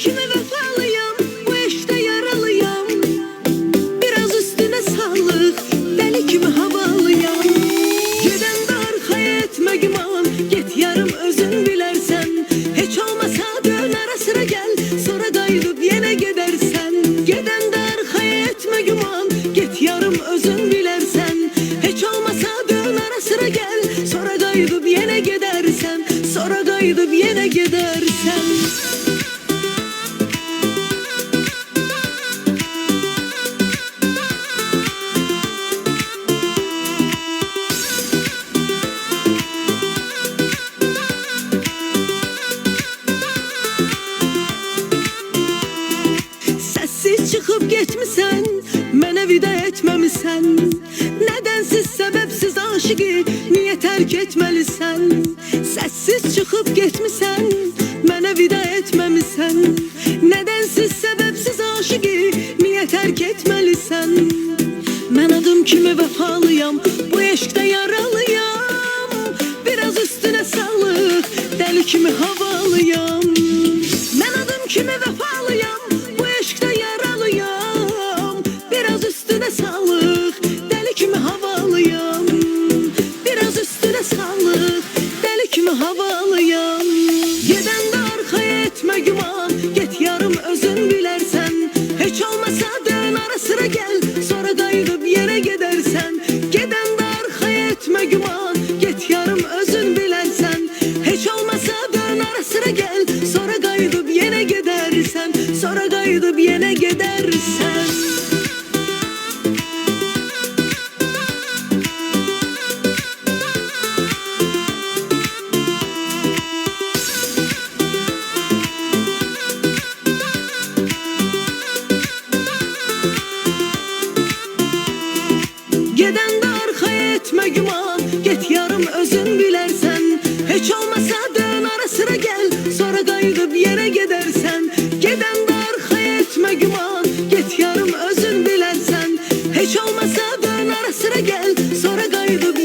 kimi vefalıyam, bu eşte yaralıyam. Biraz üstüne sağlık, deli kimi havalıyam. Geden de arkaya etme güman, git yarım özün bilersen. Hiç olmasa dön ara sıra gel, sonra kaydıp yine gidersen. Geden de arkaya etme güman, git yarım özün bilersen. Hiç olmasa dön ara sıra gel, sonra kaydıp yine gidersen. Sonra kaydıp yine gidersen. Sessiz çıkıp geçmişsen, mənə vida etməmisən. Nədənsiz, səbəbsiz aşıqı niyə tərk etməlisən? Sessiz çıkıp geçmişsən, mənə vida etməmisən. Nədənsiz, səbəbsiz aşıqı niyə tərk etməlisən? Mən adım kimi vəfalıyam, bu eşqdə yaralıyam. Biraz üstüne sağlıq, dəli kimi havalıyam. Mən adım kimi vəfalıyam, bu eşqdə yaralıyam. Biraz üstüne sağlıq, dəli kimi havalıyam. Biraz üstüne sağlıq, dəli kimi havalıyam. Gedən də arxaya etmə güman, get yarım özün bilərsən. Heç olmasa dön ara sıra gel, sonra qayıdıb yerə gedərsən. Gedən də arxaya etmə güman, get yarım özün bilərsən. Heç olmasa dön ara sıra gel, sonra qayıdıb yenə gedərsən. Sonra qayıdıb yenə gedərsən. Gedən də arxaya etmə güman, get yarım özün bilərsən. Heç olmasa dön ara sıra gel, sonra qayıdıb yerə gedərsən. Gedən də arxaya etmə güman, get yarım özün bilərsən. Heç olmasa dön ara sıra gel, sonra qayıdıb